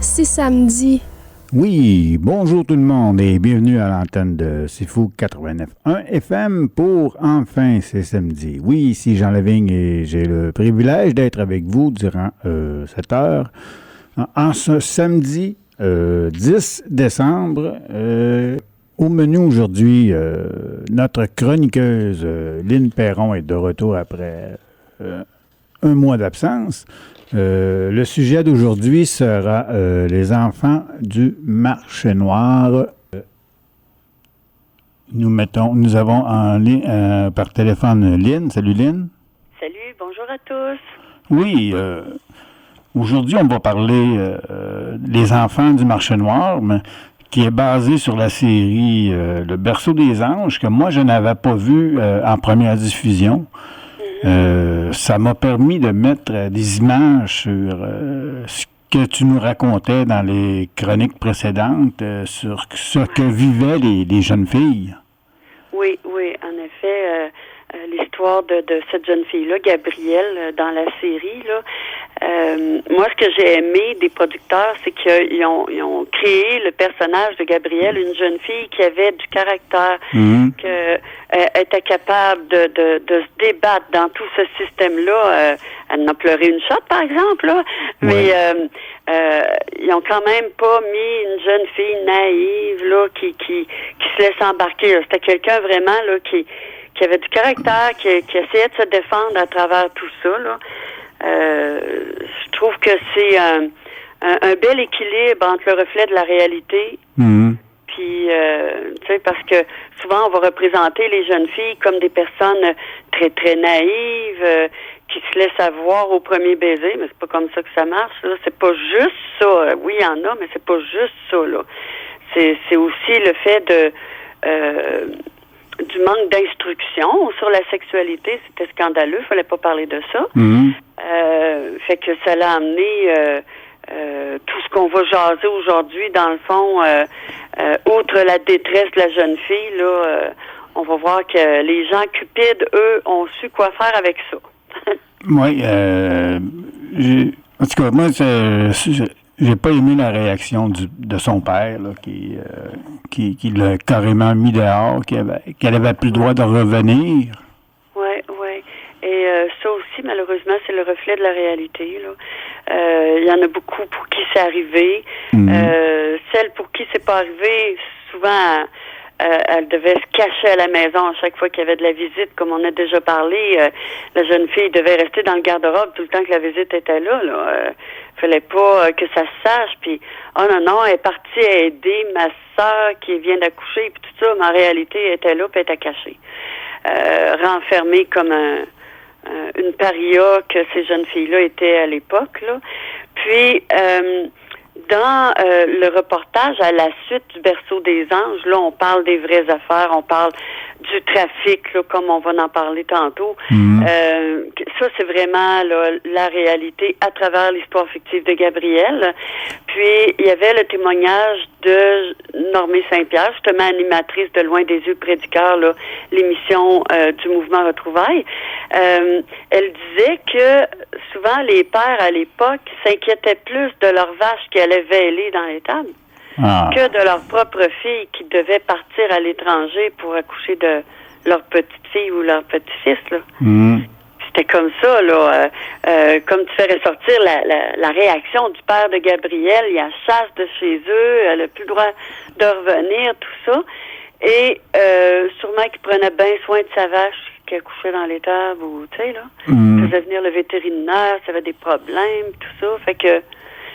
c'est samedi. Oui, bonjour tout le monde et bienvenue à l'antenne de C'est Fou 89.1 FM pour Enfin c'est samedi. Oui, ici Jean Lavigne et j'ai le privilège d'être avec vous durant cette heure. En ce samedi 10 décembre, au menu aujourd'hui, notre chroniqueuse Lynn Perron est de retour après un mois d'absence. Le sujet d'aujourd'hui sera les enfants du marché noir. Nous avons en ligne par téléphone Lynn. Salut Lynn. Salut, bonjour à tous. Oui, aujourd'hui on va parler des enfants du marché noir, mais qui est basé sur la série Le Berceau des anges, que moi je n'avais pas vu en première diffusion. Ça m'a permis de mettre des images sur ce que tu nous racontais dans les chroniques précédentes, sur ce que vivaient les jeunes filles. Oui, en effet, l'histoire de cette jeune fille-là, Gabrielle, dans la série, là, moi, ce que j'ai aimé des producteurs, c'est qu'ils ont créé le personnage de Gabrielle, une jeune fille qui avait du caractère, que était capable de se débattre dans tout ce système-là. Elle en a pleuré une shot, par exemple, là, mais ils ont quand même pas mis une jeune fille naïve là qui se laisse embarquer. Là. C'était quelqu'un vraiment là qui avait du caractère, qui essayait de se défendre à travers tout ça. Là. Je trouve que c'est un bel équilibre entre le reflet de la réalité, puis tu sais, parce que souvent on va représenter les jeunes filles comme des personnes très très naïves, qui se laissent avoir au premier baiser, mais c'est pas comme ça que ça marche. Là. C'est pas juste ça. Oui, il y en a, mais c'est pas juste ça. Là. C'est aussi le fait du manque d'instruction sur la sexualité. C'était scandaleux, il fallait pas parler de ça. Fait que ça l'a amené tout ce qu'on va jaser aujourd'hui, dans le fond, outre la détresse de la jeune fille, là, on va voir que les gens cupides, eux, ont su quoi faire avec ça. Oui, en tout cas, moi, j'ai pas aimé la réaction de son père, là, qui l'a carrément mis dehors, qu'elle avait plus le droit de revenir. Oui. Et ça aussi, malheureusement, c'est le reflet de la réalité. Il y en a beaucoup pour qui c'est arrivé. Celles pour qui c'est pas arrivé, souvent, elle devait se cacher à la maison à chaque fois qu'il y avait de la visite, comme on a déjà parlé. La jeune fille devait rester dans le garde-robe tout le temps que la visite était là. Fallait pas que ça se sache. Puis, oh non, elle est partie aider ma soeur qui vient d'accoucher, puis tout ça, mais en réalité, elle était là, puis elle était cachée. Renfermée comme une paria que ces jeunes filles-là étaient à l'époque. Là. Puis, dans le reportage à la suite du Berceau des anges, là, on parle des vraies affaires, on parle du trafic, là, comme on va en parler tantôt. Ça, c'est vraiment là, la réalité à travers l'histoire fictive de Gabrielle. Puis, il y avait le témoignage de Normée Saint-Pierre, justement animatrice de Loin des yeux près du cœur, là, l'émission du mouvement Retrouvailles. Elle disait que souvent les pères à l'époque s'inquiétaient plus de leurs vaches qui allaient véler dans l'étable que de leurs propres filles qui devaient partir à l'étranger pour accoucher de leur petite fille ou leur petit-fils. Là. C'était comme ça, là. Comme tu fais ressortir la réaction du père de Gabrielle, il y a chasse de chez eux, elle n'a plus le droit de revenir, tout ça. Et sûrement qu'il prenait bien soin de sa vache qui accouchait dans l'étable, ou tu sais, là. Faisait venir le vétérinaire, ça avait des problèmes, tout ça. Fait que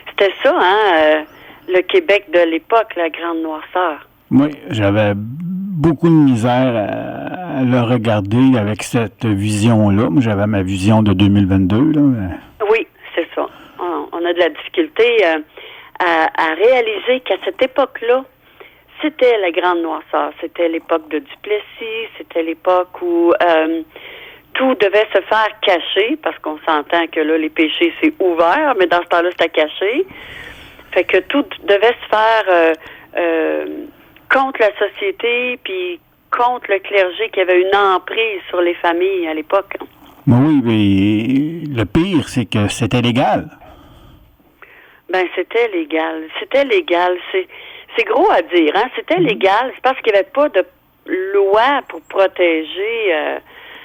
c'était ça, hein, le Québec de l'époque, la grande noirceur. Oui, j'avais beaucoup de misère à le regarder avec cette vision-là. Moi, j'avais ma vision de 2022, là. Oui, c'est ça. On a de la difficulté à réaliser qu'à cette époque-là, c'était la grande noirceur. C'était l'époque de Duplessis, c'était l'époque où tout devait se faire cacher, parce qu'on s'entend que là, les péchés, c'est ouvert, mais dans ce temps-là, c'était caché. Fait que tout devait se faire contre la société, puis contre le clergé qui avait une emprise sur les familles à l'époque. Oui, mais le pire, c'est que c'était légal. Ben, c'était légal. C'était légal. C'est gros à dire, hein? C'était légal. C'est parce qu'il n'y avait pas de loi pour protéger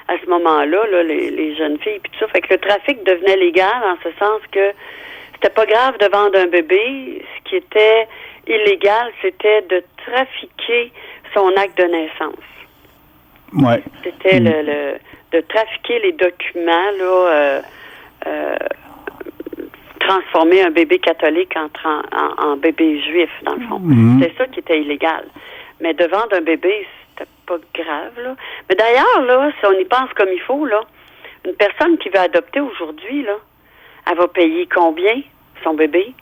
à ce moment-là là, les jeunes filles puis tout ça. Fait que le trafic devenait légal en ce sens que c'était pas grave de vendre un bébé. Ce qui était illégal, c'était de trafiquer son acte de naissance. Ouais. C'était de trafiquer les documents là. Transformer un bébé catholique en bébé juif, dans le fond. C'est ça qui était illégal. Mais de vendre un bébé, c'était pas grave, là. Mais d'ailleurs, là, si on y pense comme il faut, là, une personne qui veut adopter aujourd'hui, là, elle va payer combien, son bébé?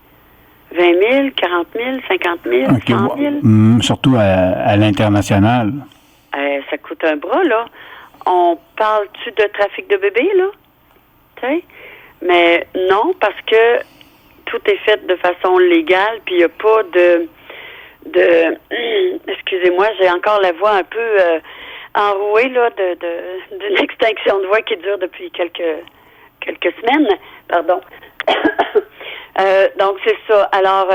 20 000, 40 000, 50 000, 100 000? Surtout à l'international. Ça coûte un bras, là. On parle-tu de trafic de bébés, là? Tu sais? Mais non, parce que tout est fait de façon légale, puis il n'y a pas de excusez-moi, j'ai encore la voix un peu enrouée là d'une extinction de voix qui dure depuis quelques semaines. Pardon. Donc c'est ça. Alors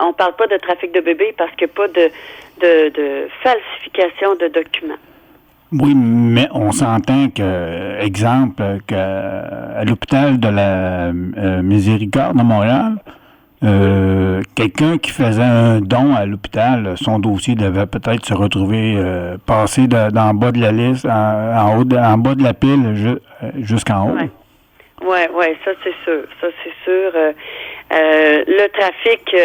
on parle pas de trafic de bébés parce qu'il n'y a pas de falsification de documents. Oui, mais on s'entend que, exemple, qu'à l'hôpital de la Miséricorde de Montréal, quelqu'un qui faisait un don à l'hôpital, son dossier devait peut-être se retrouver passé en bas de la liste, en bas de la pile jusqu'en haut. Oui, ça c'est sûr. Le trafic...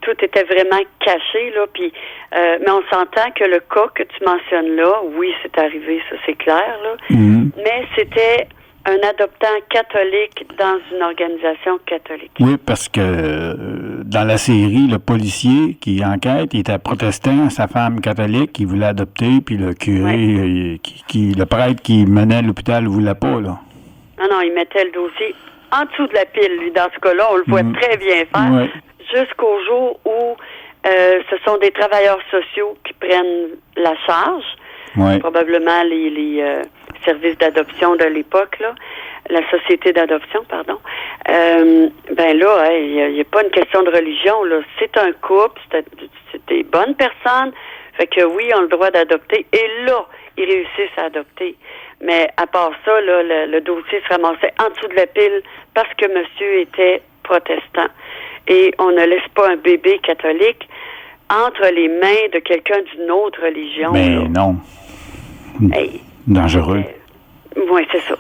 tout était vraiment caché, là, puis mais on s'entend que le cas que tu mentionnes là, oui, c'est arrivé, ça c'est clair, là, mais c'était un adoptant catholique dans une organisation catholique. Oui, parce que dans la série, le policier qui enquête, il était protestant, sa femme catholique, qui voulait adopter, puis le curé, le prêtre qui menait l'hôpital ne voulait pas, là. Non, il mettait le dossier en dessous de la pile, lui, dans ce cas-là, on le voit très bien faire. Ouais. Jusqu'au jour où ce sont des travailleurs sociaux qui prennent la charge, probablement les services d'adoption de l'époque, là, la société d'adoption, pardon. Ben là, il n'y a pas une question de religion, là. C'est un couple, c'est des bonnes personnes, fait que oui, ils ont le droit d'adopter, et là, ils réussissent à adopter. Mais à part ça, là, le dossier se ramassait en dessous de la pile parce que monsieur était protestant. Et on ne laisse pas un bébé catholique entre les mains de quelqu'un d'une autre religion. Mais non. Dangereux. Oui, c'est ça.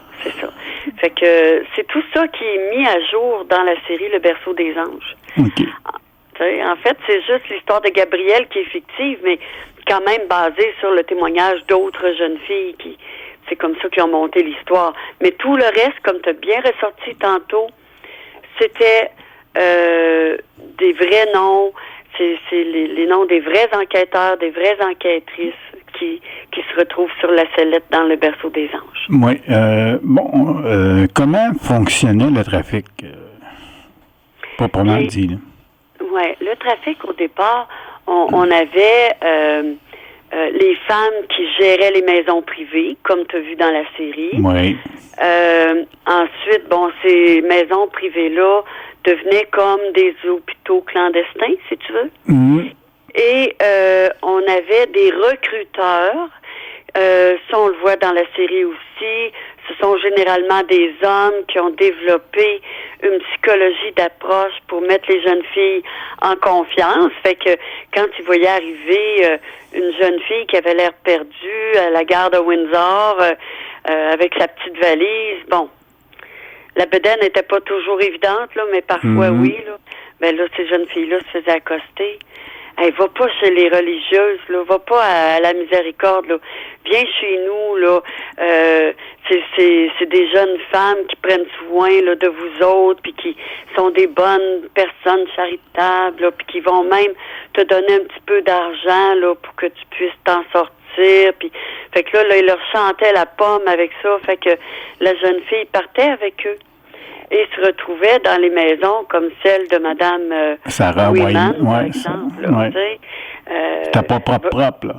Fait que c'est tout ça qui est mis à jour dans la série Le Berceau des Anges. OK. En fait, c'est juste l'histoire de Gabrielle qui est fictive, mais quand même basée sur le témoignage d'autres jeunes filles qui... C'est comme ça qu'ils ont monté l'histoire. Mais tout le reste, comme tu as bien ressorti tantôt, c'était... des vrais noms, c'est les noms des vrais enquêteurs, des vraies enquêtrices qui se retrouvent sur la sellette dans le Berceau des Anges. Oui. Comment fonctionnait le trafic? Proprement dit, là. Oui, le trafic, au départ, on avait les femmes qui géraient les maisons privées, comme tu as vu dans la série. Oui. Ensuite, ces maisons privées-là devenaient comme des hôpitaux clandestins, si tu veux. Et on avait des recruteurs. Ça, on le voit dans la série aussi. Ce sont généralement des hommes qui ont développé une psychologie d'approche pour mettre les jeunes filles en confiance. Fait que quand ils voyaient arriver une jeune fille qui avait l'air perdue à la gare de Windsor avec sa petite valise, la bedaine n'était pas toujours évidente, là, mais parfois oui, là. Ben là, ces jeunes filles-là se faisaient accoster. Hey, va pas chez les religieuses, là, va pas à la Miséricorde, là. Viens chez nous, là. C'est des jeunes femmes qui prennent soin là, de vous autres, puis qui sont des bonnes personnes charitables, là, puis qui vont même te donner un petit peu d'argent là pour que tu puisses t'en sortir. Puis, fait que là, ils leur chantaient la pomme avec ça. Fait que la jeune fille partait avec eux et se retrouvait dans les maisons comme celle de Madame Sarah Wiman, par exemple. C'était pas propre, là.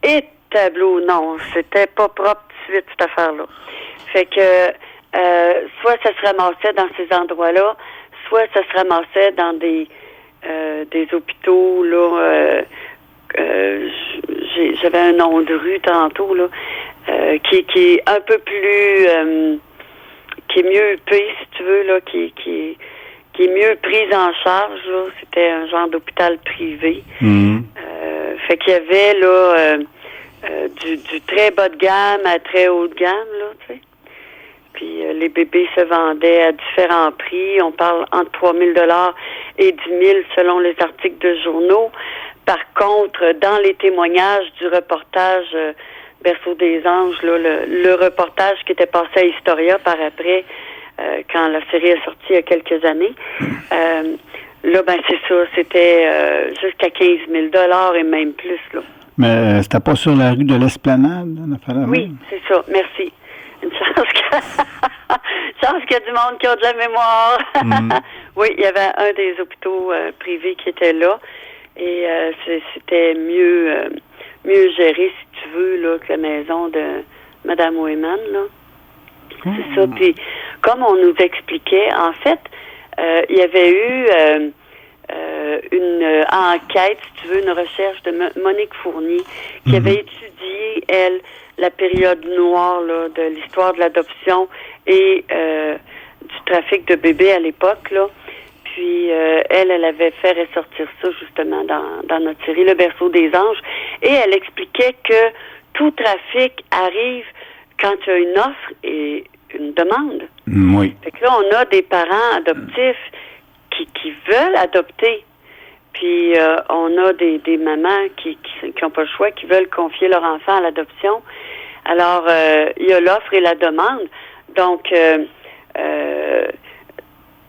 Et tableau, non, c'était pas propre tout de suite, cette affaire-là. Fait que soit ça se ramassait dans ces endroits-là, soit ça se ramassait dans des hôpitaux, là, j'avais un nom de rue tantôt, là, qui est un peu plus, qui est mieux payé, si tu veux, là, qui est mieux prise en charge, là. C'était un genre d'hôpital privé. Fait qu'il y avait, là, du très bas de gamme à très haut de gamme, là, tu sais. Puis les bébés se vendaient à différents prix. On parle entre 3 000 $ et 10 000 selon les articles de journaux. Par contre, dans les témoignages du reportage Berceau des Anges, là, le reportage qui était passé à Historia par après, quand la série est sortie il y a quelques années, là, ben c'est ça, c'était jusqu'à 15 000 $ et même plus, là. Mais c'était pas sur la rue de l'Esplanade? Oui, c'est ça. Merci. Une chance qu'il y a du monde qui a de la mémoire. Oui, il y avait un des hôpitaux privés qui était là. Et c'était mieux géré, si tu veux, là, que la maison de Mme Weyman, là. C'est ça. Puis, comme on nous expliquait, en fait, il y avait eu une enquête, si tu veux, une recherche de Monique Fournier, qui avait étudié, elle, la période noire, là, de l'histoire de l'adoption et du trafic de bébés à l'époque, là. Puis, elle avait fait ressortir ça, justement, dans notre série Le Berceau des Anges. Et elle expliquait que tout trafic arrive quand il y a une offre et une demande. Oui. Fait que là, on a des parents adoptifs qui veulent adopter. Puis, on a des mamans qui n'ont pas le choix, qui veulent confier leur enfant à l'adoption. Alors, il y a l'offre et la demande. Donc,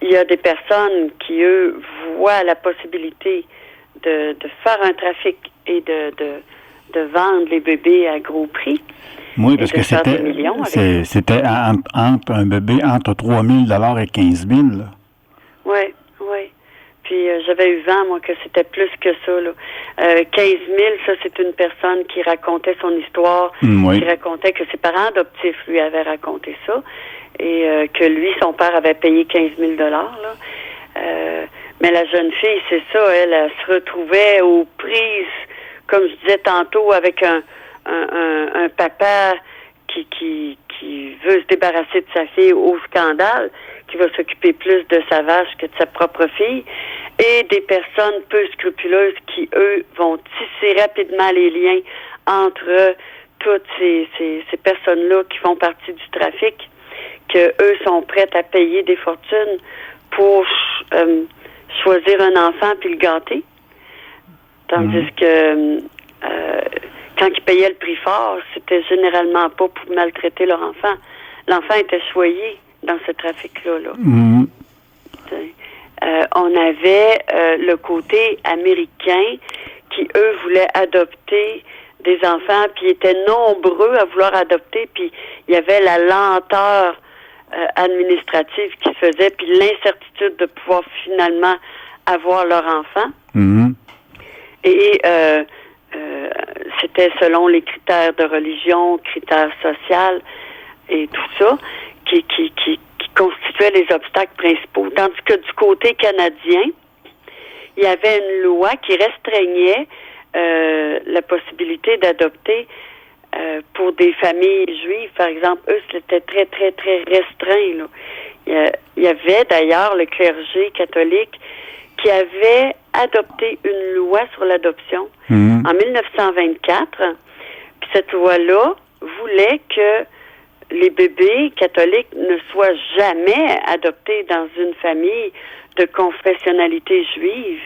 il y a des personnes qui, eux, voient la possibilité de faire un trafic et de vendre les bébés à gros prix. Oui, parce que c'était entre un bébé entre 3 000 $ et 15 000 $. Oui, oui. Puis j'avais eu vent, moi, que c'était plus que ça, là. 15 000, ça, c'est une personne qui racontait son histoire, qui racontait que ses parents adoptifs lui avaient raconté ça, et que lui, son père avait payé 15 000 $, là. Mais la jeune fille, c'est ça, elle se retrouvait aux prises, comme je disais tantôt, avec un papa qui veut se débarrasser de sa fille au scandale, qui va s'occuper plus de sa vache que de sa propre fille, et des personnes peu scrupuleuses qui, eux, vont tisser rapidement les liens entre toutes ces personnes-là qui font partie du trafic, que eux sont prêts à payer des fortunes pour choisir un enfant puis le gâter. Tandis que quand ils payaient le prix fort, c'était généralement pas pour maltraiter leur enfant. L'enfant était choyé dans ce trafic-là. Là. On avait le côté américain qui, eux, voulaient adopter des enfants, puis étaient nombreux à vouloir adopter, puis il y avait la lenteur administrative qui se faisait, puis l'incertitude de pouvoir finalement avoir leur enfant. Et c'était selon les critères de religion, critères sociaux et tout ça, qui constituaient les obstacles principaux. Tandis que du côté canadien, il y avait une loi qui restreignait la possibilité d'adopter pour des familles juives, par exemple. Eux, c'était très, très, très restreint, là. Il y avait d'ailleurs le clergé catholique qui avait adopté une loi sur l'adoption en 1924. Puis cette loi-là voulait que les bébés catholiques ne soient jamais adoptés dans une famille de confessionnalité juive.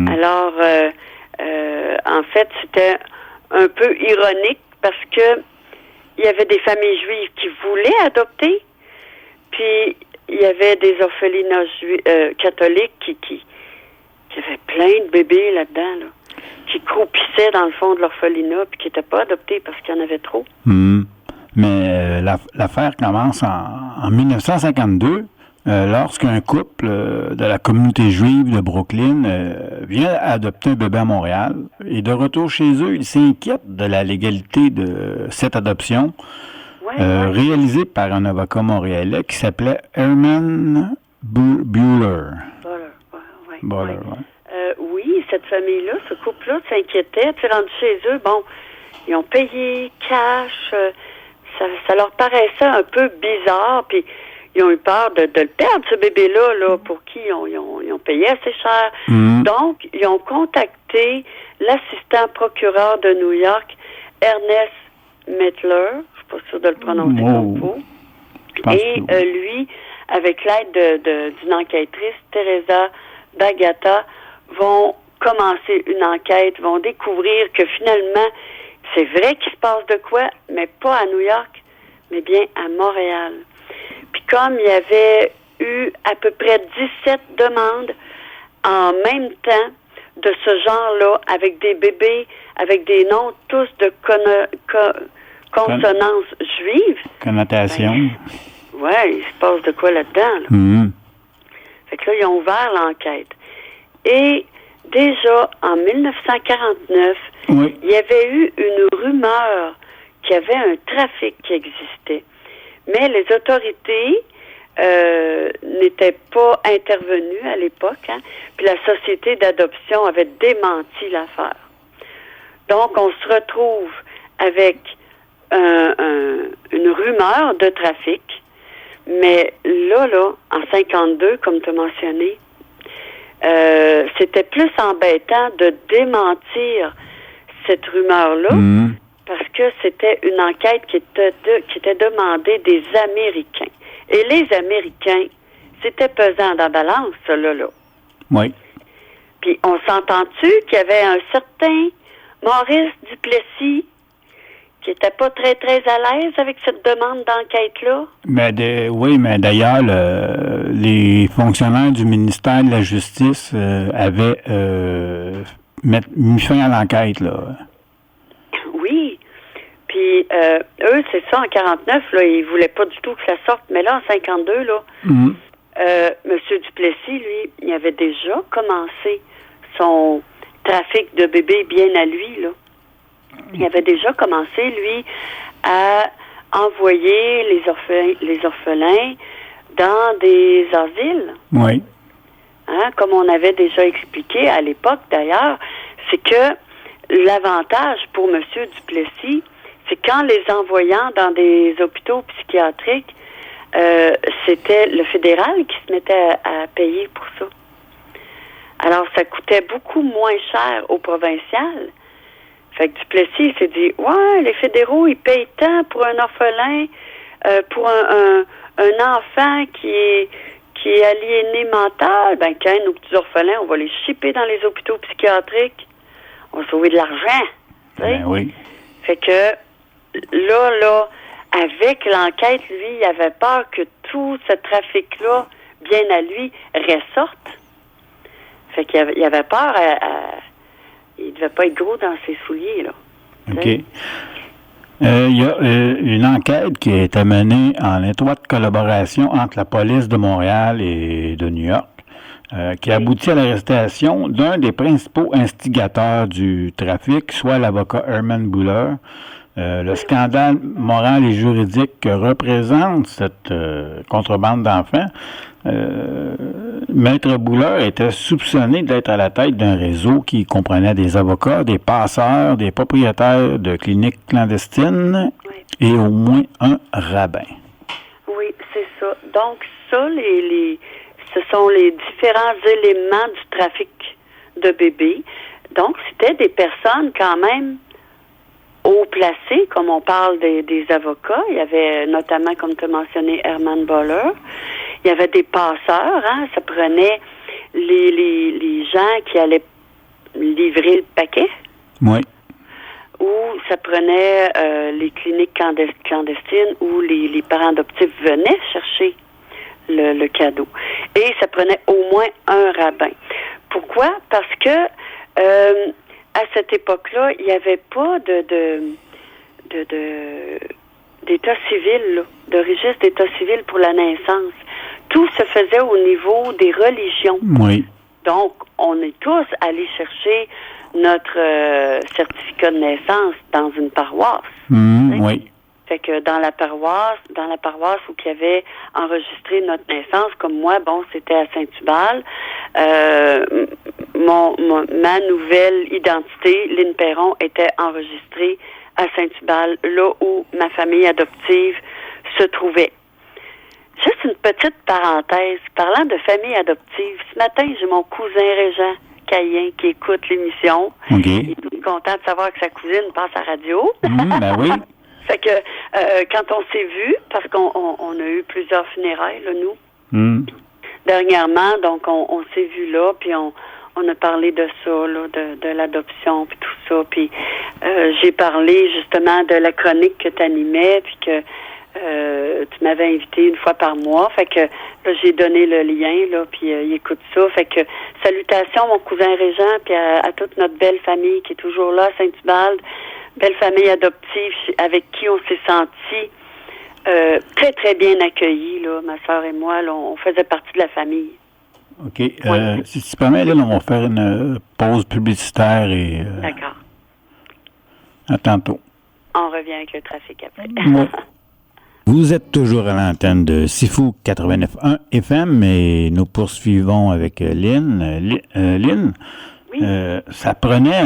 Alors, en fait, c'était un peu ironique parce que il y avait des familles juives qui voulaient adopter, puis il y avait des orphelinats catholiques qui avaient plein de bébés là-dedans, là, qui croupissaient dans le fond de l'orphelinat puis qui n'étaient pas adoptés parce qu'il y en avait trop. Mais l'affaire commence en 1952, lorsqu'un couple de la communauté juive de Brooklyn vient adopter un bébé à Montréal. Et de retour chez eux, ils s'inquiètent de la légalité de cette adoption, réalisée par un avocat montréalais qui s'appelait Herman Buller. Buller, oui, cette famille-là, ce couple-là s'inquiétait. Tu es rendu chez eux, bon, ils ont payé cash, ça leur paraissait un peu bizarre, puis ils ont eu peur de le perdre, ce bébé-là, là, pour qui ils ont payé assez cher. Donc, ils ont contacté l'assistant procureur de New York, Ernest Mettler, je suis pas sûre de le prononcer comme vous, et lui, avec l'aide d'une enquêtrice, Teresa Bagata, vont commencer une enquête, vont découvrir que finalement, c'est vrai qu'il se passe de quoi, mais pas à New York, mais bien à Montréal. Puis comme il y avait eu à peu près 17 demandes en même temps de ce genre-là, avec des bébés, avec des noms tous de consonance juive. Connotation. Ouais, il se passe de quoi là-dedans, là. Fait que là, ils ont ouvert l'enquête. Et déjà, en 1949, il y avait eu une rumeur qu'il y avait un trafic qui existait. Mais les autorités n'étaient pas intervenues à l'époque, hein, puis la société d'adoption avait démenti l'affaire. Donc, on se retrouve avec une rumeur de trafic, mais là, en 52, comme tu as mentionné, c'était plus embêtant de démentir cette rumeur-là, parce que c'était une enquête qui était demandée des Américains. Et les Américains, c'était pesant dans la balance, ça, là. Oui. Puis, on s'entend-tu qu'il y avait un certain Maurice Duplessis qui n'était pas très, très à l'aise avec cette demande d'enquête-là? Oui, mais d'ailleurs, les fonctionnaires du ministère de la Justice avaient mis fin à l'enquête, là. Oui. Puis, eux, c'est ça, en 49, là, ils voulaient pas du tout que ça sorte. Mais là, en 52, là, M. Duplessis, lui, il avait déjà commencé son trafic de bébés bien à lui, là. Il avait déjà commencé, lui, à envoyer les orphelins dans des asiles. Oui. Hein, comme on avait déjà expliqué à l'époque, d'ailleurs, c'est que l'avantage pour M. Duplessis, c'est qu'en les envoyant dans des hôpitaux psychiatriques, c'était le fédéral qui se mettait à payer pour ça. Alors, ça coûtait beaucoup moins cher au provincial. Fait que Duplessis s'est dit, ouais, les fédéraux, ils payent tant pour un orphelin, pour un enfant qui est aliéné mental. Ben, quand nos petits orphelins, on va les shipper dans les hôpitaux psychiatriques. On va sauver de l'argent. Ben oui. Fait que, là, avec l'enquête, lui, il avait peur que tout ce trafic-là, bien à lui, ressorte. Fait qu'il avait peur il devait pas être gros dans ses souliers, là. OK. Il y a une enquête qui a été menée en étroite collaboration entre la police de Montréal et de New York, qui a abouti à l'arrestation d'un des principaux instigateurs du trafic, soit l'avocat Herman Buller. Le scandale moral et juridique que représente cette contrebande d'enfants, Maître Buller était soupçonné d'être à la tête d'un réseau qui comprenait des avocats, des passeurs, des propriétaires de cliniques clandestines et au moins un rabbin. Oui, c'est ça. Donc ça, ce sont les différents éléments du trafic de bébés. Donc, c'était des personnes quand même haut placés, comme on parle des avocats. Il y avait notamment, comme tu as mentionné, Herman Buller. Il y avait des passeurs, hein. Ça prenait les gens qui allaient livrer le paquet. Oui. Ou ça prenait les cliniques clandestines où les parents adoptifs venaient chercher le cadeau. Et ça prenait au moins un rabbin. Pourquoi? Parce que à cette époque-là, il n'y avait pas d'état civil, là, de registre d'état civil pour la naissance. Tout se faisait au niveau des religions. Oui. Donc, on est tous allés chercher notre certificat de naissance dans une paroisse. Oui. Fait que dans la paroisse où il y avait enregistré notre naissance, comme moi, bon, c'était à Saint-Hubal. Ma nouvelle identité, Lynn Perron, était enregistrée à Saint-Hubal, là où ma famille adoptive se trouvait. Juste une petite parenthèse. Parlant de famille adoptive, ce matin, j'ai mon cousin Régent Caïen qui écoute l'émission. OK. Il est tout content de savoir que sa cousine passe à la radio. Ben oui. Fait que quand on s'est vu, parce qu'on a eu plusieurs funérailles, là, nous, dernièrement, donc on s'est vu là, puis on a parlé de ça, là, de l'adoption, puis tout ça. Puis j'ai parlé justement de la chronique que tu animais, puis que tu m'avais invité une fois par mois. Fait que là, j'ai donné le lien, là, puis il écoute ça. Fait que salutations, mon cousin Régent, puis à toute notre belle famille qui est toujours là, Saint-Hubald, belle famille adoptive avec qui on s'est senti très, très bien accueillis, là, ma soeur et moi, là, on faisait partie de la famille. OK. Oui. Si tu permets, là, on va faire une pause publicitaire et... D'accord. À tantôt. On revient avec le trafic après. Oui. Vous êtes toujours à l'antenne de Sifu 89.1 FM et nous poursuivons avec Lynn. Lynn, oui. Ça prenait...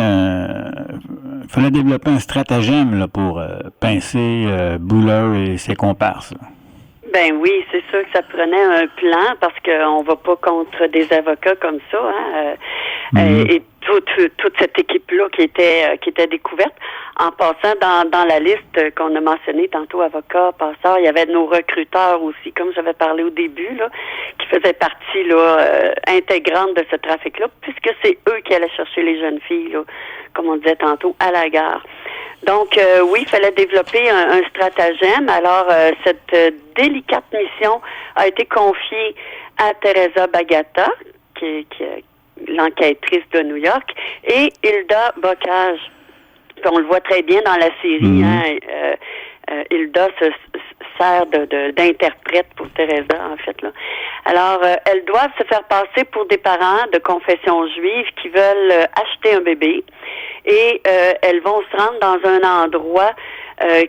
Il fallait développer un stratagème là, pour pincer Buller et ses comparses. Ben oui, c'est sûr que ça prenait un plan parce qu'on va pas contre des avocats comme ça, hein. Et toute cette équipe-là qui était découverte. En passant dans la liste qu'on a mentionnée tantôt, avocats, passeurs, il y avait nos recruteurs aussi, comme j'avais parlé au début, là, qui faisaient partie là intégrante de ce trafic-là, puisque c'est eux qui allaient chercher les jeunes filles, là, comme on disait tantôt, à la gare. Donc, oui, il fallait développer un stratagème. Alors, cette délicate mission a été confiée à Teresa Bagata, qui est l'enquêtrice de New York, et Hilda Bocage. Puis on le voit très bien dans la série, Hilda se sert d'interprète pour Teresa, en fait, là. Alors, elles doivent se faire passer pour des parents de confession juive qui veulent acheter un bébé et elles vont se rendre dans un endroit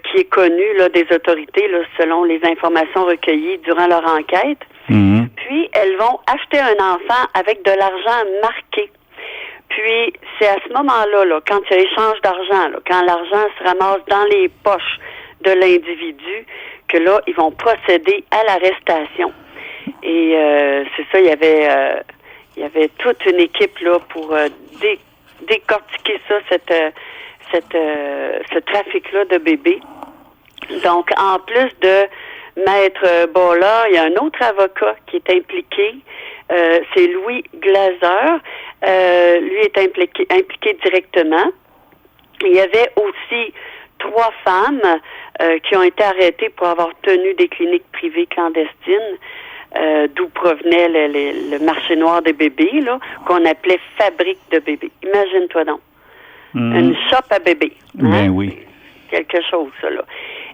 qui est connu là, des autorités, là, selon les informations recueillies durant leur enquête. Puis, elles vont acheter un enfant avec de l'argent marqué. Puis, c'est à ce moment-là, là, quand il y a échange d'argent, là, quand l'argent se ramasse dans les poches de l'individu, que là, ils vont procéder à l'arrestation. Et c'est ça, il y avait toute une équipe là pour décortiquer ça, ce trafic-là de bébés. Donc, en plus de Maître Bolla, il y a un autre avocat qui est impliqué. C'est Louis Glaser. Lui est impliqué directement. Il y avait aussi 3 femmes qui ont été arrêtées pour avoir tenu des cliniques privées clandestines, d'où provenait le marché noir des bébés, là, qu'on appelait fabrique de bébés. Imagine-toi donc. Une shop à bébés. Hein? Ben oui. Quelque chose, ça, là.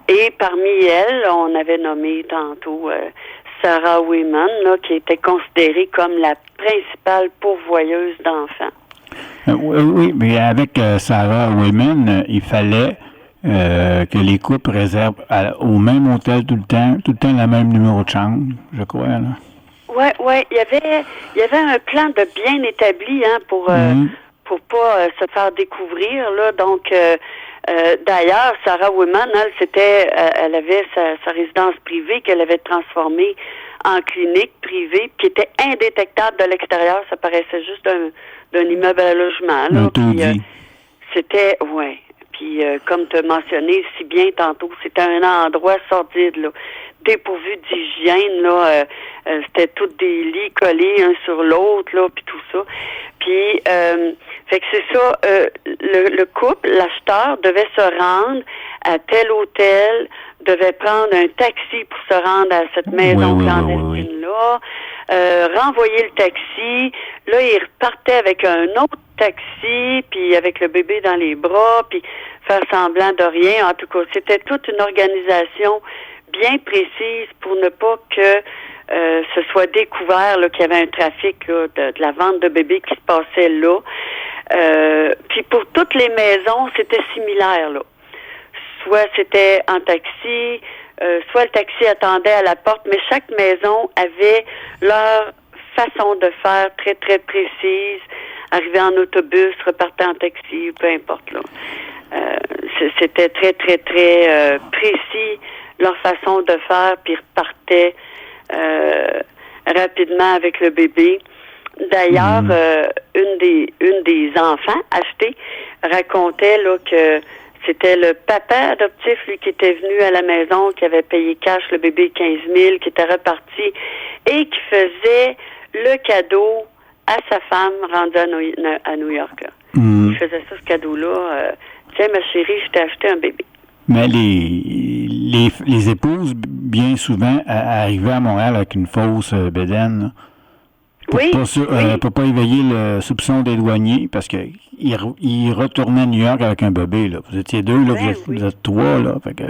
Et parmi elles, on avait nommé tantôt Sarah Wayman, là, qui était considérée comme la principale pourvoyeuse d'enfants. Oui, mais avec Sarah Wayman, il fallait que les couples réservent au même hôtel tout le temps le même numéro de chambre, je crois, là. Oui, il y avait un plan de bien établi, hein, pour pas se faire découvrir, là. Donc, d'ailleurs, Sarah Wayman, elle avait sa résidence privée qu'elle avait transformée en clinique privée, qui était indétectable de l'extérieur. Ça paraissait juste d'un immeuble à logement, là. Puis, c'était, ouais. Puis, comme tu as mentionné si bien tantôt, c'était un endroit sordide, là, dépourvu d'hygiène, là. C'était tous des lits collés un sur l'autre, là, puis tout ça. Puis, fait que c'est ça, le couple, l'acheteur, devait se rendre à tel hôtel, devait prendre un taxi pour se rendre à cette maison clandestine-là, renvoyer le taxi. Là, il repartait avec un autre taxi, puis avec le bébé dans les bras, puis faire semblant de rien. En tout cas, c'était toute une organisation bien précise pour ne pas que ce soit découvert là, qu'il y avait un trafic là, de la vente de bébés qui se passait là. Puis pour toutes les maisons, c'était similaire, là. soit c'était en taxi, soit le taxi attendait à la porte, mais chaque maison avait leur façon de faire très, très précise. Arriver en autobus, repartir en taxi, peu importe, là. C'était très, très, très précis leur façon de faire, puis repartaient rapidement avec le bébé. D'ailleurs, une des enfants achetés racontait là que c'était le papa adoptif, lui, qui était venu à la maison, qui avait payé cash le bébé 15 000, qui était reparti et qui faisait le cadeau à sa femme rendue à New York. Il faisait ça, ce cadeau-là. Tiens, ma chérie, je t'ai acheté un bébé. Mais les épouses, bien souvent, arrivaient à Montréal avec une fausse bédaine, pour pas éveiller le soupçon des douaniers, parce qu'ils retournaient à New York avec un bébé. Là. Vous étiez deux, là, vous êtes trois. Là, fait que,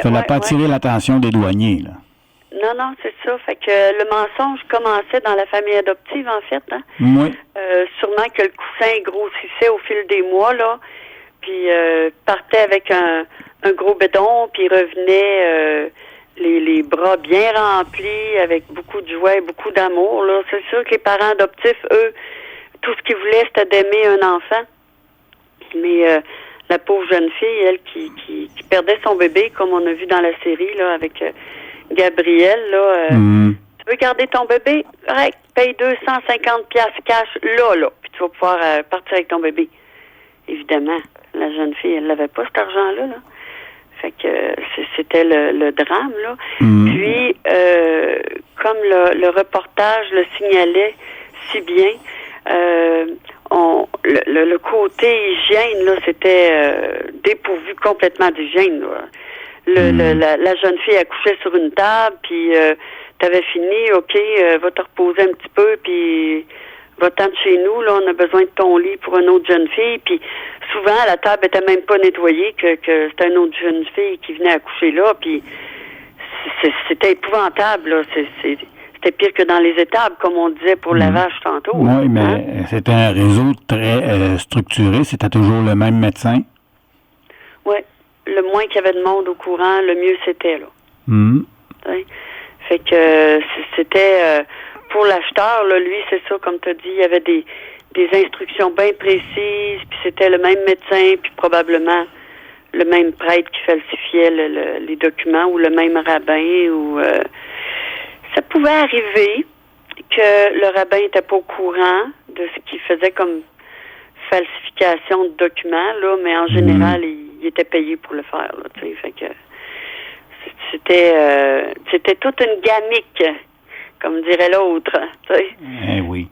fallait pas attirer l'attention des douaniers. Là. Non, c'est ça. Fait que le mensonge commençait dans la famille adoptive, en fait. Hein? Oui. Sûrement que le coussin grossissait au fil des mois, là, puis partait avec un gros bédon, puis revenait les bras bien remplis, avec beaucoup de joie et beaucoup d'amour. Là. C'est sûr que les parents adoptifs, eux, tout ce qu'ils voulaient, c'était d'aimer un enfant. Mais la pauvre jeune fille, elle, qui perdait son bébé, comme on a vu dans la série, là, avec Gabrielle, là, tu veux garder ton bébé? Correct, paye 250$ cash, là, puis tu vas pouvoir partir avec ton bébé. Évidemment, la jeune fille, elle n'avait pas cet argent-là, là. Fait que c'était le drame, là. Puis, comme le reportage le signalait si bien, le côté hygiène, là, c'était dépourvu complètement d'hygiène, là. La jeune fille accouchait sur une table, puis t'avais fini, OK, va te reposer un petit peu, puis va-t'en de chez nous, là, on a besoin de ton lit pour une autre jeune fille, puis souvent, la table était même pas nettoyée, que c'était une autre jeune fille qui venait accoucher là, puis c'était épouvantable, là, c'était pire que dans les étables, comme on disait pour le lavage tantôt. Oui, mais c'était un réseau très structuré, c'était toujours le même médecin? Oui. Le moins qu'il y avait de monde au courant, le mieux c'était, là. Fait que c'était pour l'acheteur, là, lui, c'est ça, comme tu as dit, il y avait des instructions bien précises, puis c'était le même médecin, puis probablement le même prêtre qui falsifiait les documents, ou le même rabbin, ou ça pouvait arriver que le rabbin n'était pas au courant de ce qu'il faisait comme falsification de documents, là, mais en général, il était payé pour le faire, là, tu sais, fait que c'était toute une gamique, comme dirait l'autre, tu sais. Oui.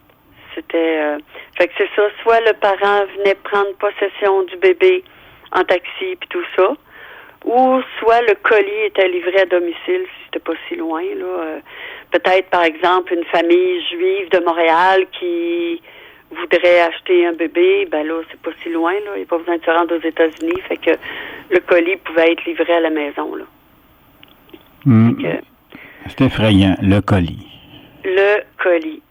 C'était, fait que c'est ça, soit le parent venait prendre possession du bébé en taxi puis tout ça, ou soit le colis était livré à domicile si c'était pas si loin, là. Peut-être, par exemple, une famille juive de Montréal qui voudrait acheter un bébé, ben là, c'est pas si loin, là. Il n'y a pas besoin de se rendre aux États-Unis, fait que le colis pouvait être livré à la maison, là. C'est effrayant, le colis. Le colis.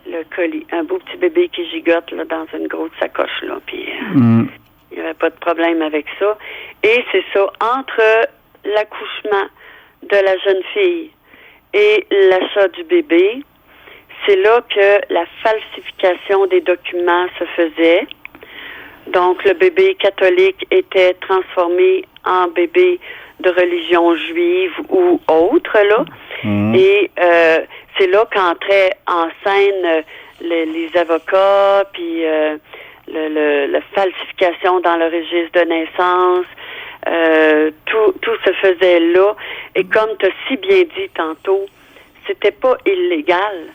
Le colis. Un beau petit bébé qui gigote, là, dans une grosse sacoche, là, puis il n'y avait pas de problème avec ça. Et c'est ça, entre l'accouchement de la jeune fille et l'achat du bébé, c'est là que la falsification des documents se faisait. Donc, le bébé catholique était transformé en bébé de religion juive ou autre, là. Et c'est là qu'entraient en scène les avocats, puis la falsification dans le registre de naissance. Tout se faisait là. Et comme tu as si bien dit tantôt, c'était pas illégal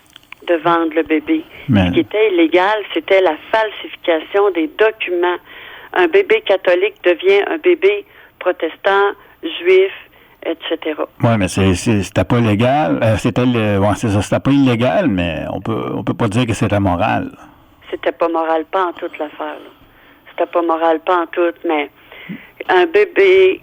de vendre le bébé. Ce qui était illégal, c'était la falsification des documents. Un bébé catholique devient un bébé protestant, juif, etc. Oui, mais c'était pas légal. C'est ça, c'était pas illégal, mais on peut pas dire que c'était moral. C'était pas moral, pas en toute l'affaire, là. C'était pas moral, pas en toute, mais un bébé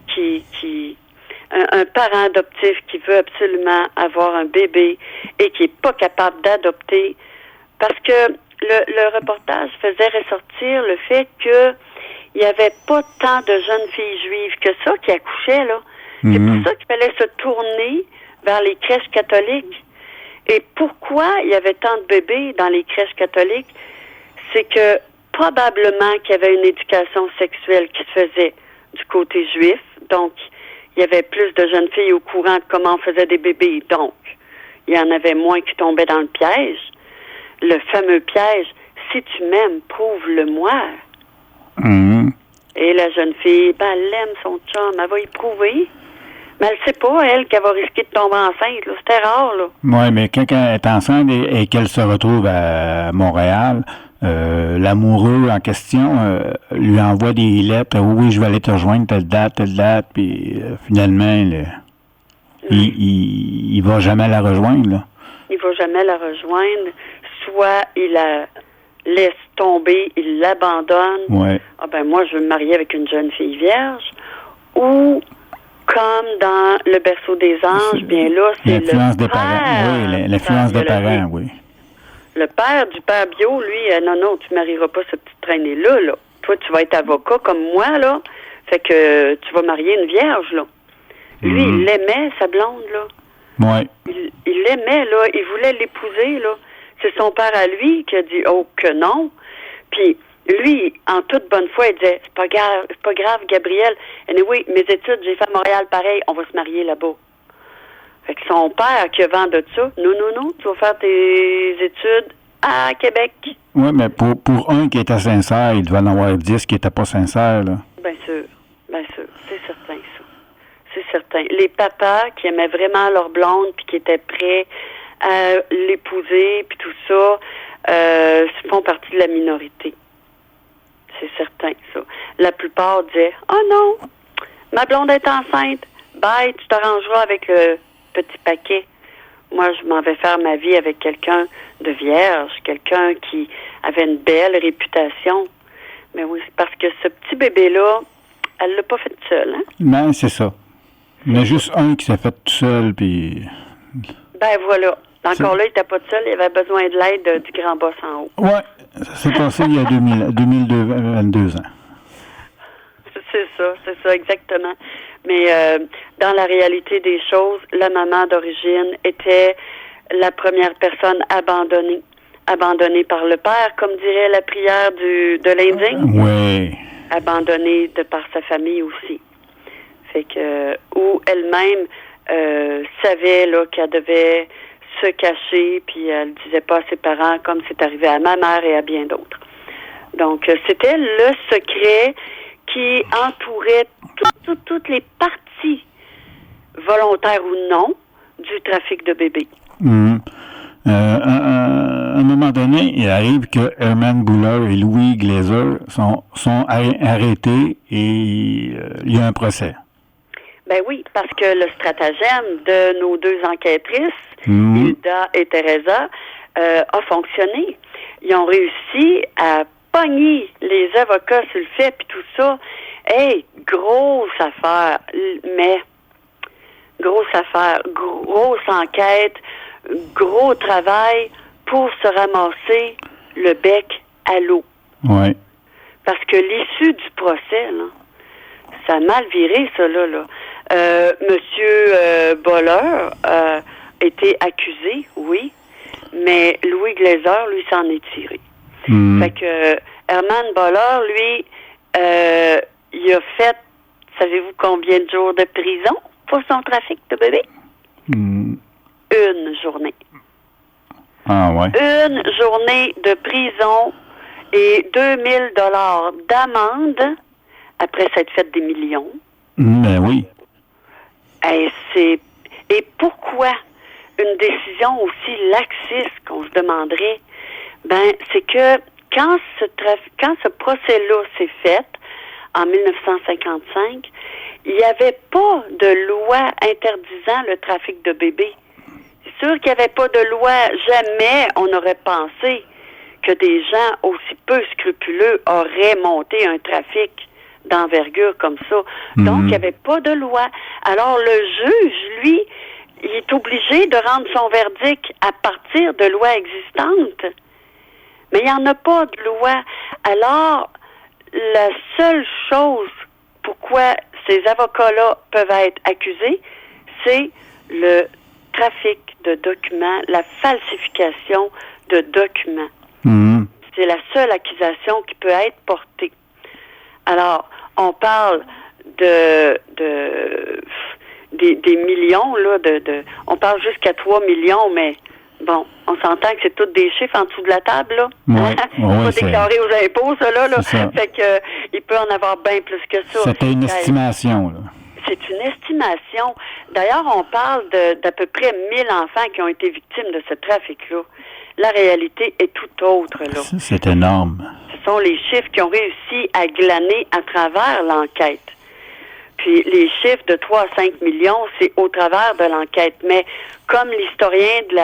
un parent adoptif qui veut absolument avoir un bébé et qui est pas capable d'adopter, parce que le reportage faisait ressortir le fait que il n'y avait pas tant de jeunes filles juives que ça qui accouchaient, là. C'est pour ça qu'il fallait se tourner vers les crèches catholiques. Et pourquoi il y avait tant de bébés dans les crèches catholiques? C'est que probablement qu'il y avait une éducation sexuelle qui se faisait du côté juif. Donc, il y avait plus de jeunes filles au courant de comment on faisait des bébés. Donc, il y en avait moins qui tombaient dans le piège. Le fameux piège, si tu m'aimes, prouve-le-moi. Et la jeune fille, ben, elle aime son chum, elle va y prouver. Mais elle sait pas, elle, qu'elle va risquer de tomber enceinte. Là. C'était rare, là. Oui, mais quand elle est enceinte et qu'elle se retrouve à Montréal, l'amoureux en question lui envoie des lettres. Oui, je vais aller te rejoindre telle date, puis finalement, il va jamais la rejoindre, là. Il va jamais la rejoindre. Soit il la laisse tomber, il l'abandonne. Ouais. Ah ben moi, je veux me marier avec une jeune fille vierge. Ou, comme dans Le berceau des anges, bien là, c'est l'influence le des parents. Oui, l'influence des parents, oui. Le père du père bio, lui, non, tu marieras pas ce petit traîné-là, là. Toi, tu vas être avocat comme moi, là. Fait que tu vas marier une vierge, là. Lui, il l'aimait, sa blonde, là. Oui. Il l'aimait, là. Il voulait l'épouser, là. C'est son père à lui qui a dit, oh, que non. Puis, lui, en toute bonne foi, il disait, c'est pas grave, Gabriel. Anyway, mes études, j'ai fait à Montréal pareil, on va se marier là-bas. Fait que son père qui a vent de ça, non, tu vas faire tes études à Québec. Oui, mais pour un qui était sincère, il devait en avoir 10 qui n'étaient pas sincères, là. Bien sûr, c'est certain, ça. C'est certain. Les papas qui aimaient vraiment leur blonde puis qui étaient prêts à l'épouser puis tout ça, font partie de la minorité. C'est certain, ça. La plupart disaient, « Oh non, ma blonde est enceinte. Bye, tu t'arrangeras avec le petit paquet. » Moi, je m'en vais faire ma vie avec quelqu'un de vierge, quelqu'un qui avait une belle réputation. Mais oui, c'est parce que ce petit bébé-là, elle l'a pas fait seule, hein? Ben, c'est ça. Il y en a juste un qui s'est fait tout seul, puis... Ben voilà. Encore là, il n'était pas tout seul, il avait besoin de l'aide du grand boss en haut. Oui, ça s'est passé il y a 22 ans. C'est ça, exactement. Mais dans la réalité des choses, la maman d'origine était la première personne abandonnée par le père, comme dirait la prière de l'Indien. Oui. Abandonnée de par sa famille aussi. Fait que, où elle-même savait là qu'elle devait se cacher, puis elle disait pas à ses parents, comme c'est arrivé à ma mère et à bien d'autres. Donc, c'était le secret qui entourait toutes les parties, volontaires ou non, du trafic de bébés. À un moment donné, il arrive que Herman Buller et Louis Glaser sont arrêtés et il y a un procès. Ben oui, parce que le stratagème de nos deux enquêtrices, Hilda et Teresa, a fonctionné. Ils ont réussi à pogner les avocats sur le fait, puis tout ça. Hey, grosse affaire, grosse enquête, gros travail pour se ramasser le bec à l'eau. Oui. Parce que l'issue du procès, là, ça a mal viré, ça, là. Monsieur Boller a été accusé, oui, mais Louis Glaser, lui, s'en est tiré. Fait que Herman Boller, lui, il a fait, savez-vous combien de jours de prison pour son trafic de bébés? Une journée. Ah ouais. Une journée de prison et 2000 $ d'amende après s'être fait des millions. Ben oui. Et pourquoi une décision aussi laxiste qu'on se demanderait? Ben, c'est que quand ce procès-là s'est fait, en 1955, il n'y avait pas de loi interdisant le trafic de bébés. C'est sûr qu'il n'y avait pas de loi. Jamais on aurait pensé que des gens aussi peu scrupuleux auraient monté un trafic d'envergure comme ça. Donc, il n'y avait pas de loi. Alors, le juge, lui, il est obligé de rendre son verdict à partir de lois existantes. Mais il n'y en a pas de loi. Alors, la seule chose pourquoi ces avocats-là peuvent être accusés, c'est le trafic de documents, la falsification de documents. Mmh. C'est la seule accusation qui peut être portée. Alors, on parle des millions, là, on parle jusqu'à 3 millions, mais bon, on s'entend que c'est tous des chiffres en dessous de la table, là. Oui, Il faut déclarer aux impôts, ça, là. Ça. Fait que, il peut en avoir bien plus que ça. C'était une estimation, là. C'est une estimation. D'ailleurs, on parle d'à peu près 1000 enfants qui ont été victimes de ce trafic-là. La réalité est tout autre, là. C'est énorme. Ce sont les chiffres qui ont réussi à glaner à travers l'enquête. Puis les chiffres de 3 à 5 millions, c'est au travers de l'enquête. Mais comme l'historien de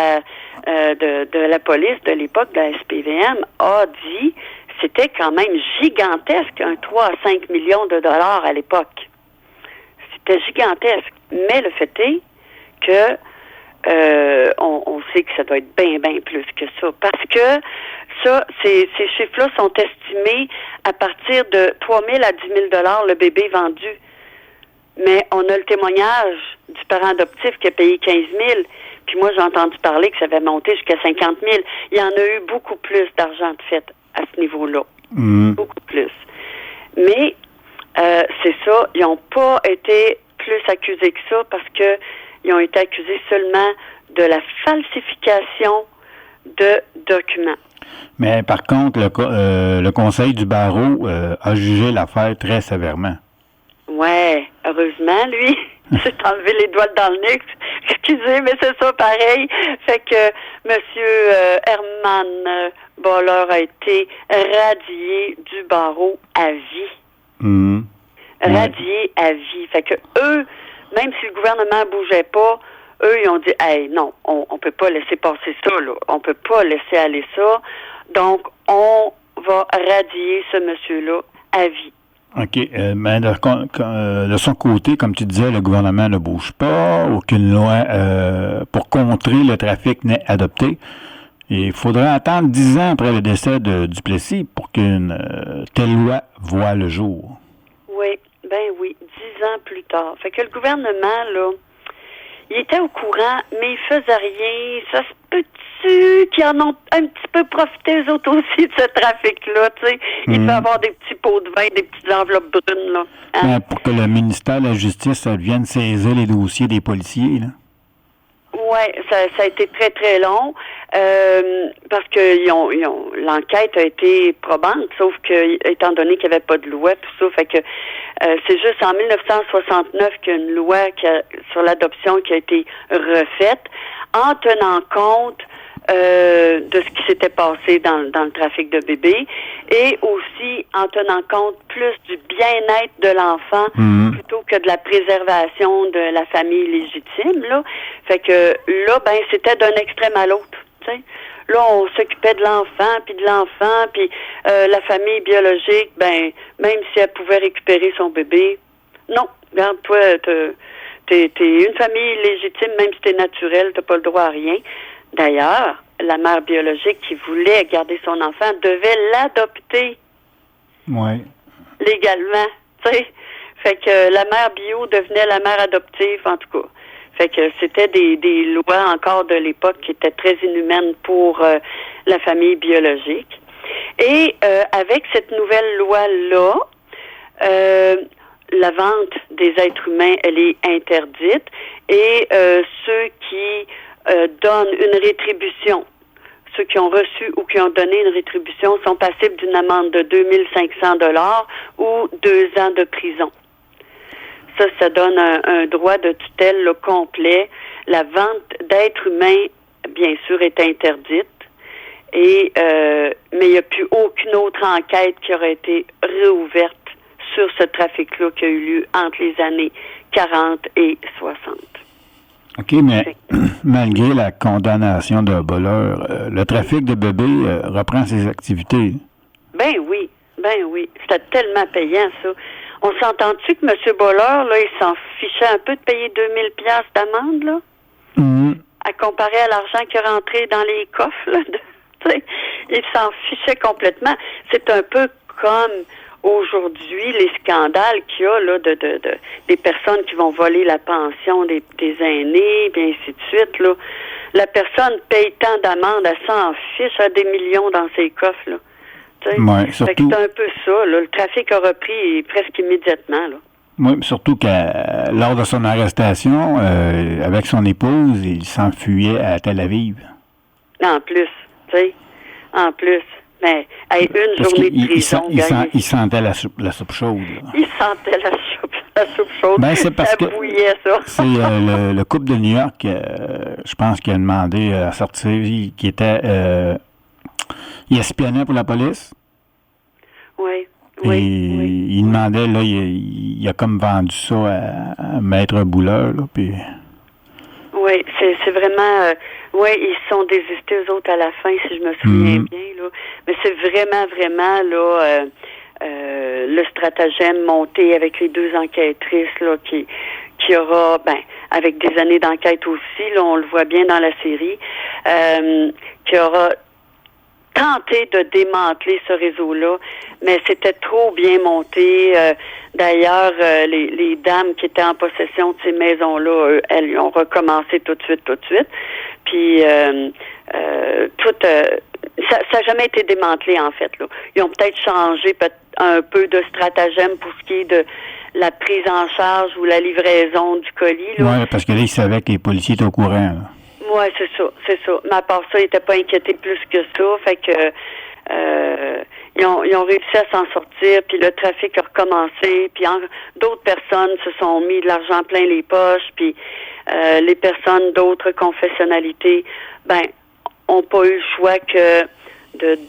la police de l'époque, de la SPVM, a dit, c'était quand même gigantesque, un 3 à 5 millions de dollars à l'époque. C'était gigantesque. Mais le fait est que on sait que ça doit être bien, bien plus que ça. Parce que ces chiffres-là sont estimés à partir de 3 000 à 10 000 $ le bébé vendu. Mais on a le témoignage du parent adoptif qui a payé 15 000. Puis moi, j'ai entendu parler que ça avait monté jusqu'à 50 000. Il y en a eu beaucoup plus d'argent de fait à ce niveau-là. Mmh. Beaucoup plus. Mais c'est ça, ils n'ont pas été plus accusés que ça parce que ils ont été accusés seulement de la falsification de documents. Mais par contre, le Conseil du barreau a jugé l'affaire très sévèrement. Ouais, heureusement, lui, il s'est enlevé les doigts dans le nez. Excusez, mais c'est ça pareil. Fait que M. Herman Boller a été radié du barreau à vie. Mmh. Radié à vie. Fait que eux, même si le gouvernement bougeait pas, eux, ils ont dit, hey, non, on peut pas laisser passer ça, là. On peut pas laisser aller ça. Donc, on va radier ce monsieur-là à vie. OK. Mais de son côté, comme tu disais, le gouvernement ne bouge pas. Aucune loi pour contrer le trafic n'est adoptée. Il faudra attendre 10 ans après le décès de Duplessis pour qu'une telle loi voie le jour. Oui, ben oui, 10 ans plus tard. Fait que le gouvernement, là, il était au courant, mais il faisait rien. Ça se peut-tu qu'ils en ont un petit peu profité, eux autres aussi, de ce trafic-là, tu sais. Il peut avoir des petits pots de vin, des petites enveloppes brunes, là. Hein? Pour que le ministère de la Justice vienne saisir les dossiers des policiers, là. Oui, ça a été très, très long, parce que l'enquête a été probante, sauf que, étant donné qu'il n'y avait pas de loi, tout ça, fait que c'est juste en 1969 qu'il y a une loi sur l'adoption qui a été refaite, en tenant compte de ce qui s'était passé dans le trafic de bébés et aussi en tenant compte plus du bien-être de l'enfant plutôt que de la préservation de la famille légitime, là. Fait que là, ben, c'était d'un extrême à l'autre, tu sais. Là, on s'occupait de l'enfant, puis la famille biologique, ben, même si elle pouvait récupérer son bébé, non, regarde, toi, t'es une famille légitime, même si t'es naturel, t'as pas le droit à rien. D'ailleurs, la mère biologique qui voulait garder son enfant devait l'adopter. Oui. Légalement, tu sais. Fait que la mère bio devenait la mère adoptive, en tout cas. Fait que c'était des lois encore de l'époque qui étaient très inhumaines pour la famille biologique. Et avec cette nouvelle loi-là, la vente des êtres humains, elle est interdite. Et ceux qui donnent une rétribution, ceux qui ont reçu ou qui ont donné une rétribution sont passibles d'une amende de 2500 $ ou 2 ans de prison. Ça donne un droit de tutelle là, complet. La vente d'êtres humains, bien sûr, est interdite. Et mais il n'y a plus aucune autre enquête qui aurait été réouverte sur ce trafic-là qui a eu lieu entre les années 40 et 60. OK, mais malgré la condamnation de Boller, le trafic de bébés reprend ses activités. Ben oui. C'était tellement payant, ça. On s'entend-tu que M. Boller, là, il s'en fichait un peu de payer 2000 $ d'amende, là? À comparer à l'argent qui est rentré dans les coffres, là. Il s'en fichait complètement. C'est un peu comme aujourd'hui, les scandales qu'il y a là, des personnes qui vont voler la pension des aînés, puis ainsi de suite, là, la personne paye tant d'amendes, elle s'en fiche, a des millions dans ses coffres, là. Ouais, surtout... C'est un peu ça, là. Le trafic a repris presque immédiatement, là. Oui, surtout que lors de son arrestation, avec son épouse, il s'enfuyait à Tel Aviv. En plus, tu sais, en plus. Mais, une journée de prison, il sentait la soupe chaude. Là. Il sentait la soupe chaude. Ben, c'est parce ça que bouillait, ça. C'est le couple de New York, je pense, qui a demandé à sortir, qui était... il espionnait pour la police. Oui. Il demandait, là, il a comme vendu ça à Maître Bouleur, là, puis... Oui, c'est vraiment... ils se sont désistés, eux autres, à la fin, si je me souviens bien, là. Mais c'est vraiment, là, le stratagème monté avec les 2 enquêtrices, là, qui aura, avec des années d'enquête aussi, là, on le voit bien dans la série, qui aura tenté de démanteler ce réseau-là, mais c'était trop bien monté. D'ailleurs, les dames qui étaient en possession de ces maisons-là, elles ont recommencé tout de suite. Puis, ça n'a jamais été démantelé, en fait, là. Ils ont peut-être changé un peu de stratagème pour ce qui est de la prise en charge ou la livraison du colis, là. Oui, parce que là, ils savaient que les policiers étaient au courant, là. Oui, c'est ça. Mais à part ça, ils n'étaient pas inquiétés plus que ça. Fait que ils ont réussi à s'en sortir, puis le trafic a recommencé, puis d'autres personnes se sont mis de l'argent plein les poches, puis les personnes d'autres confessionnalités, ont pas eu le choix que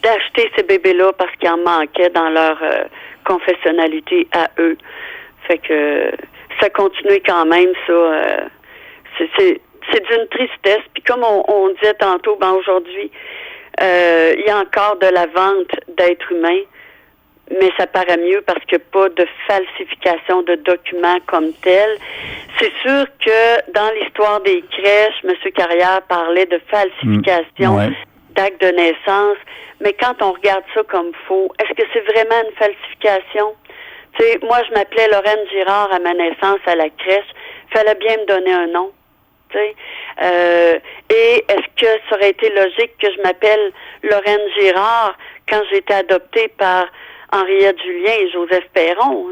d'acheter ces bébés-là parce qu'il en manquait dans leur confessionnalité à eux. Fait que ça continue quand même, ça. C'est d'une tristesse. Puis comme on disait tantôt, aujourd'hui, il y a encore de la vente d'êtres humains, mais ça paraît mieux parce qu'il n'y a pas de falsification de documents comme tel. C'est sûr que dans l'histoire des crèches, M. Carrière parlait de falsification d'actes de naissance, mais quand on regarde ça comme faux, est-ce que c'est vraiment une falsification? Tu sais, moi, je m'appelais Lorraine Girard à ma naissance à la crèche. Il fallait bien me donner un nom. Et est-ce que ça aurait été logique que je m'appelle Lorraine Girard quand j'ai été adoptée par Henriette Julien et Joseph Perron?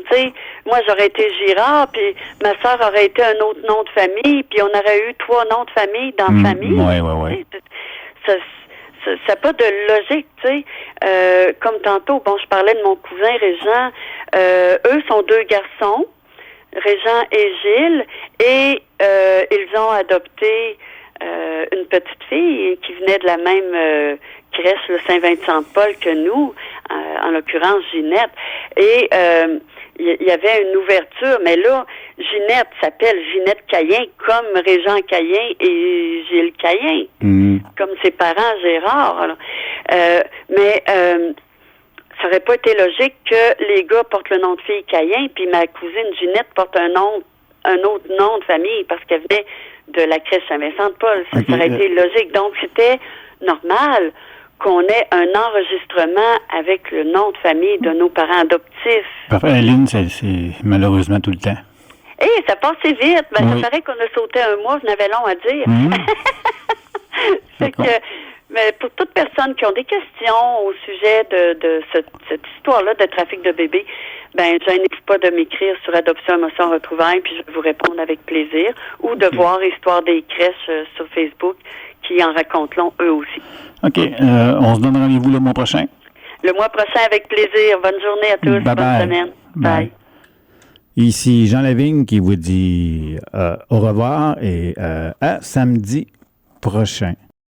Moi, j'aurais été Girard, puis ma sœur aurait été un autre nom de famille, puis on aurait eu 3 noms de famille dans la famille. Oui. Ça n'a pas de logique, comme tantôt, je parlais de mon cousin Régent. Eux sont 2 garçons, Régent et Gilles, et ils ont adopté une petite fille qui venait de la même crèche, le Saint-Vincent-de-Paul, que nous, en l'occurrence Ginette. Et il y avait une ouverture, mais là, Ginette s'appelle Ginette Cayen, comme Régent Cayen et Gilles Cayen, comme ses parents Gérard. Mais ça aurait pas été logique que les gars portent le nom de fille Cayen, puis ma cousine Ginette porte un autre nom de famille parce qu'elle venait de la crèche Saint-Vincent-de-Paul. Ça aurait été logique. Donc, c'était normal qu'on ait un enregistrement avec le nom de famille de nos parents adoptifs. Parfait, Lynn, c'est malheureusement tout le temps. Ça passait vite. Ça paraît qu'on a sauté un mois, je n'avais long à dire. Fait que, mais pour toute personne qui ont des questions au sujet de cette histoire-là de trafic de bébés, gênez-vous pas de m'écrire sur Adoption Émotion Retrouvailles, puis je vais vous répondre avec plaisir, ou de voir Histoire des crèches sur Facebook, qui en racontent long eux aussi. OK. On se donne rendez-vous le mois prochain? Le mois prochain, avec plaisir. Bonne journée à tous. Bonne semaine. Bye. Ici Jean Lavigne qui vous dit au revoir et à samedi prochain.